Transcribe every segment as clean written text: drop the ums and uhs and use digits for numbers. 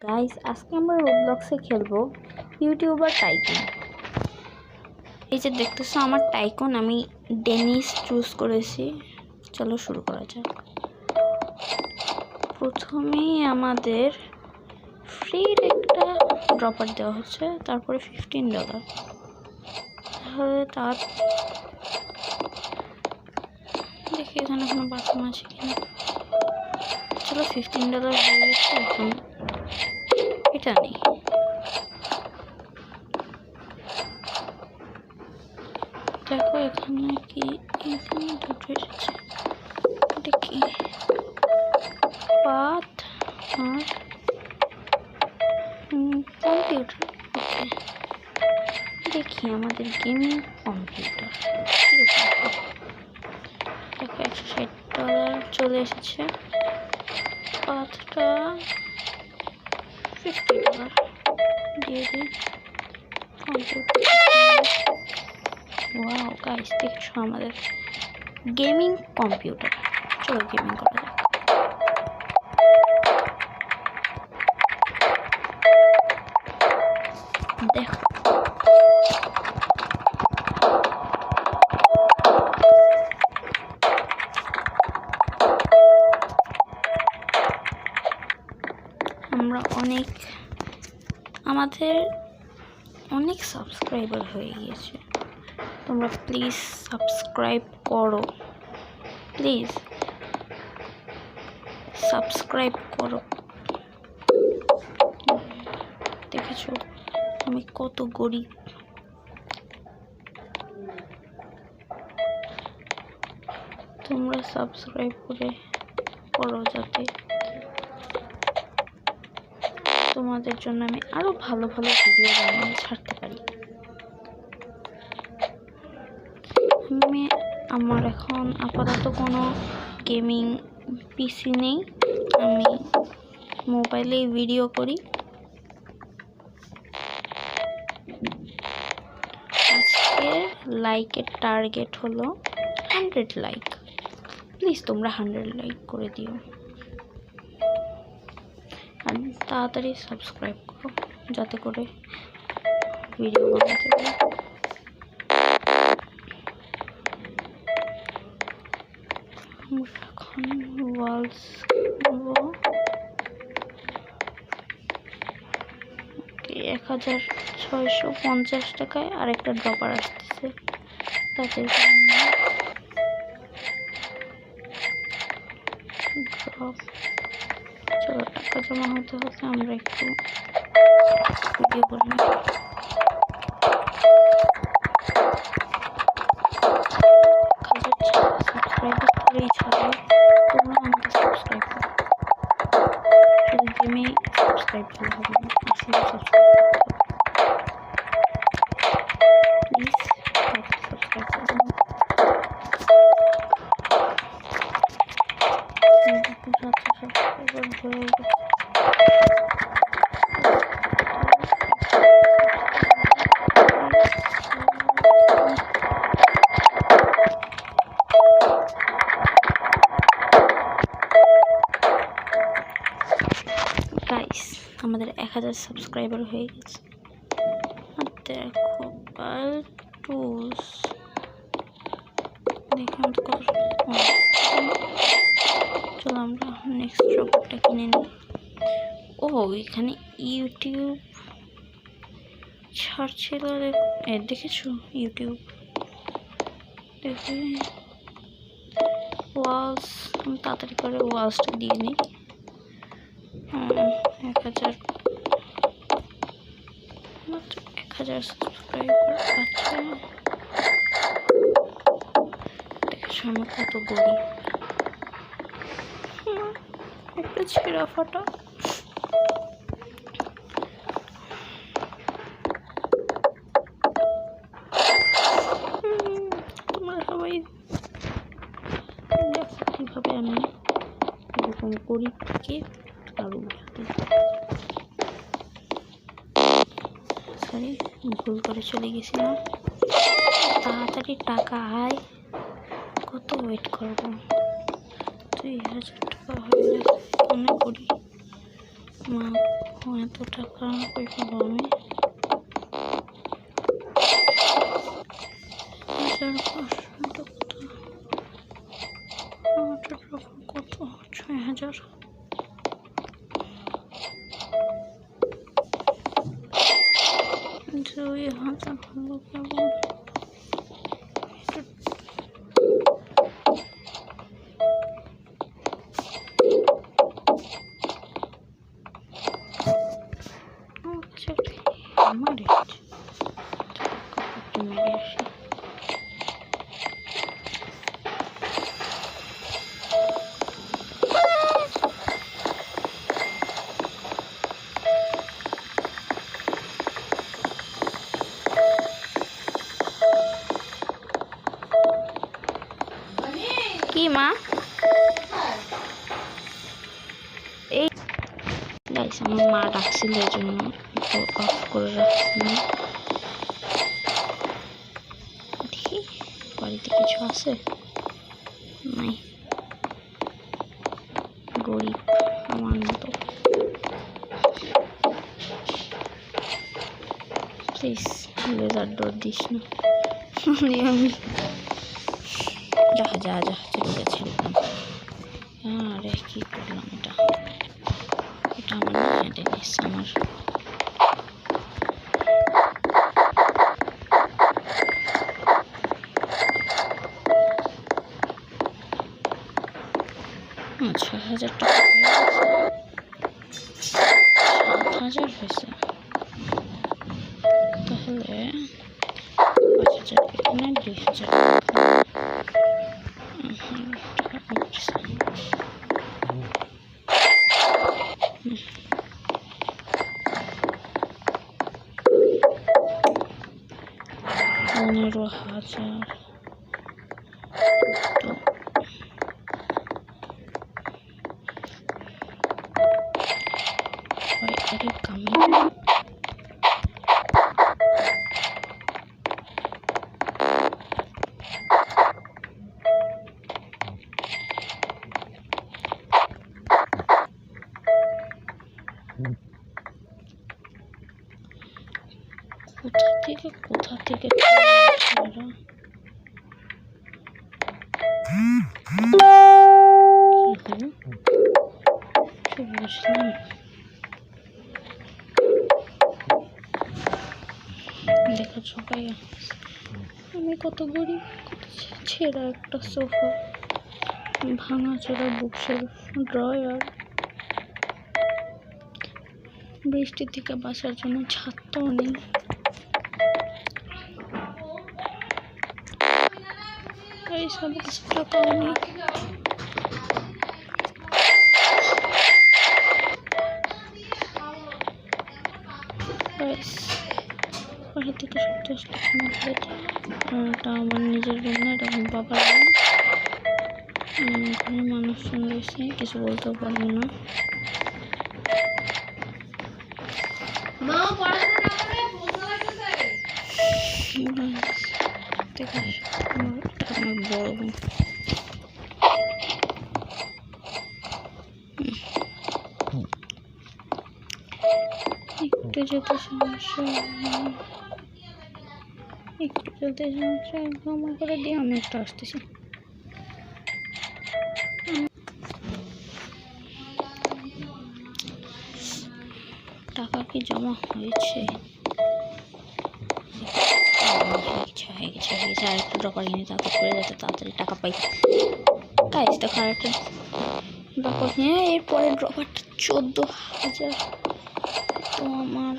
Guys, আজকে আমরা রোবলক্সে খেলবো ইউটিউবার টাইকুন। এই যে দেখতেছো আমার টাইকুন, আমি ডেনিস চুজ করেছি। চলো শুরু করা যাক। প্রথমেই আমাদের ফ্রির একটা ড্রপার দেওয়া হচ্ছে, তারপরে $15। তাহলে তার দেখি এখানে কোনো বাথরুম আছে কিনা। চলো $15 হয়ে গেছে, এখন এটা নেই। দেখো এখানে কি, এখানে দুটো এসেছে। এটা কি পাথ আর কম্পিউটার। ওকে, দেখি আমাদের গেমিং কম্পিউটার দেখো $160 চলে এসেছে। পাথটা $50 দিয়ে দিই। কম্পিউটার, ওয়াও গাইস, দেখছো আমাদের গেমিং কম্পিউটার। চলো গেমিং করা যাক। দেখো আমরা আমাদের অনেক সাবস্ক্রাইবার হয়ে গিয়েছে। তোমরা প্লিজ সাবস্ক্রাইব করো, প্লিজ সাবস্ক্রাইব করো। দেখেছো আমি কত গরিব। তোমরা সাবস্ক্রাইব করো যাতে তোমাদের জন্য আমি আরো ভালো ভালো ভিডিও বানিয়ে ছাড়তে পারি। আমার এখন আপাতত কোনো গেমিং পিসি নেই, আমি মোবাইলেই ভিডিও করি। আজকে লাইকের টার্গেট হলো 100 লাইক। প্লিজ তোমরা 100 লাইক করে দিও আর তাড়াতাড়ি সাবস্ক্রাইব করো যাতে করে ভিডিও বানাতে পারি। এখন ওয়ালস 1650 টাকায় আর একটা ড্রপার আসতেছে। তাদের চলো টাকা জমা হতে হতে আমরা একটু ভিডিও করে নিই। সাবস্ক্রাইবার করেই ছাড়ে, তোমরা আমাকে সাবস্ক্রাইব করো। শুধু গেমে সাবস্ক্রাইব করলে হবে না, আসলে সাবস্ক্রাইব করতে হবে। প্লিজ সাবস্ক্রাইব করো। সাবস্ক্রাইবার হয়ে গেছে। গাইস, আমাদের 1000 সাবস্ক্রাইবার হয়ে গেছে। দেখো টুলস দেখুন কত। চলো আমরা নেক্সট রোবটটা কিনে নিই। ও এখানে ইউটিউব ছাড়ছিল, দেখেছো ইউটিউব। দেখি ওয়ালস, আমি তাড়াতাড়ি করে ওয়ালসটা দিয়ে নিই। 1000 সাবস্ক্রাইবার আছে। দেখেছো আমার কত গরিব। একটা ছেঁড়া ফাটা। তোমরা সবাই দেখো কিভাবে আমি এরকম গরিব থেকে আরো উঠাতে। সরি, ভুল করে চলে গেছিলাম। তাড়াতাড়ি টাকা আয়, কত ওয়েট করবো। 2000 টাকা হয়ে গেছে, মনে করি মা এত টাকা কই পাবো আমি? 1500 কত? 6000। 2000 হলো কেমন? আমার মেরে আসি। কি মা? এই গাইস আমার মা ডাকছিল এই জন্য অফ করে রাখছিলাম। দেখি বাড়িতে কিছু আছে নাই, গরিব আমার মতো। প্লিজ লেজার ডোর দিস না। আমি যা যা যা চলে গেছিলাম। আরে কি করলাম এটা? এটা আমার না টেনিস আমার। আচ্ছা 1000 টাকা হয়ে গেছে। 7000 হয়েছে, তাহলে 5000 এখানে 2000 টাকা উঠছে। 15,000 তো এটাকে কামে কোথা থেকে বুঝলাম। দেখো সবাই আমি কত গরিব, কত ছেঁড়া একটা সোফা, ভাঙা চোরা বুকশেলফ, ড্রয়ার, বৃষ্টি থেকে বাঁচার জন্য ছাদটাও নেই। এই সব টাকাও নেই। বাড়ি থেকে সত্যি এটা আমার নিজের রুম না, এটা আমার বাবার রুম। ঘরে মানুষজন রয়েছে, কিছু বলতেও পারবো না। আমার বড় বোন। একটু যেতে সমস্যা, একটু যেতে সমস্যা, ক্ষমা করে দিয়ে আমি একটু আসতেছি। টাকা কি জমা হয়েছে? হয়ে গেছে আরেকটা ড্রপার কিনে তাড়াতাড়ি করে যাতে তাড়াতাড়ি টাকা পাই। গাইস দেখো আরেকটা ড্রপার কিনে, এরপরে ড্রপারটা 14,000। তো আমার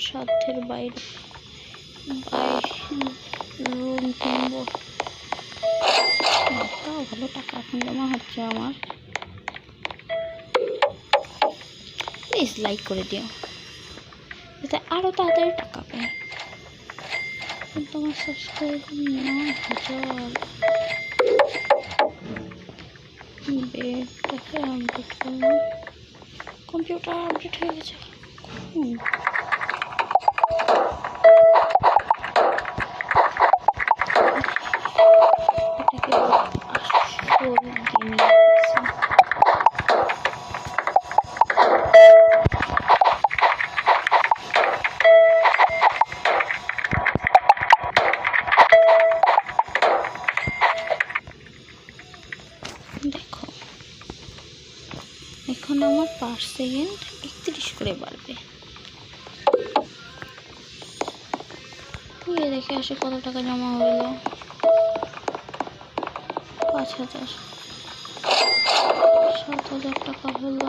সাধ্যের বাইরে রুম কিনবো, তাও ভালো টাকা এখন জমা হচ্ছে আমার। প্লিজ লাইক করে দিও যাতে আরো তাড়াতাড়ি টাকা পাই। তোমার সাবস্ক্রাইব 9,000। বেডটাকে আপডেট করলাম, কম্পিউটার আপডেট হয়ে গেছে। পার সেকেন্ড 31 করে বাড়বে। দেখে আসে কত টাকা জমা হলো। 5,000, 7,000 টাকা হলো।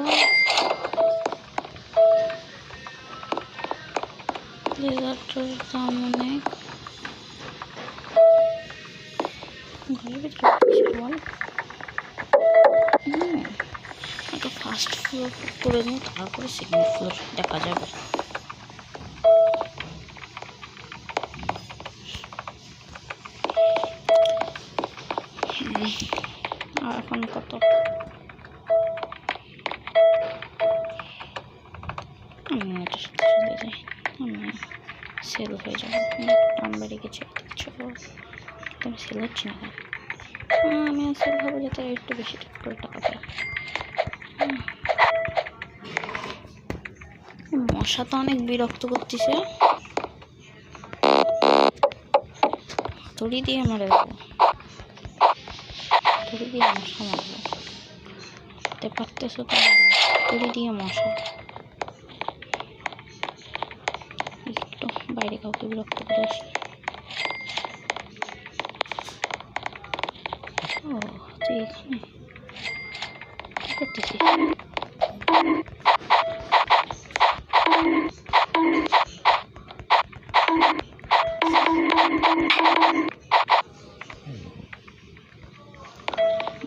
লেজারটার দাম অনেক। ঘরের ভিতরে বল একটা ফার্স্ট ফ্লোর করে নিই, তারপরে সেকেন্ড ফ্লোর দেখা যাবে। আর এখন কত? আমি এটা সাথে চলে যাই, আমি সেল হয়ে যাবো। দাম বেড়ে গেছে, আমি সেল হচ্ছি না। আমি সেল হবো যাতে একটু বেশি করে টাকা পাই। মশা তো অনেক বিরক্ত করতেছে, দড়ি দিয়ে মারে দেবো, দড়ি দিয়ে মশা মারবো। দেখতে পারতেছো তো, দড়ি দিয়ে মশা। একটু বাইরে কাউকে বিরক্ত করে আসি। ও তুই এখানে কি করতেছিস?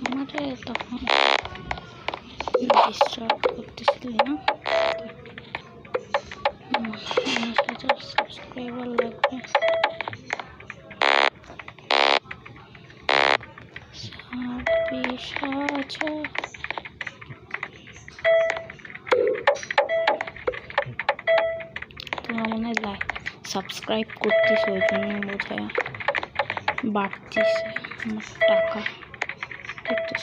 আমারে তখন ডিস্টার্ব করতেছিলি না? 5,000 সাবস্ক্রাইবার লাগবে। 26,000। তোমরা মনে হয় সাবস্ক্রাইব করতেছ, ওই জন্য বোধহয় বাড়তেছে আমার টাকা। দেখতেছ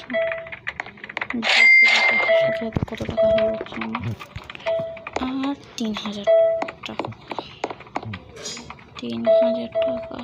কত টাকা হয়ে যাচ্ছে আমার। আর 3,000 টাকা, 3,000 টাকা।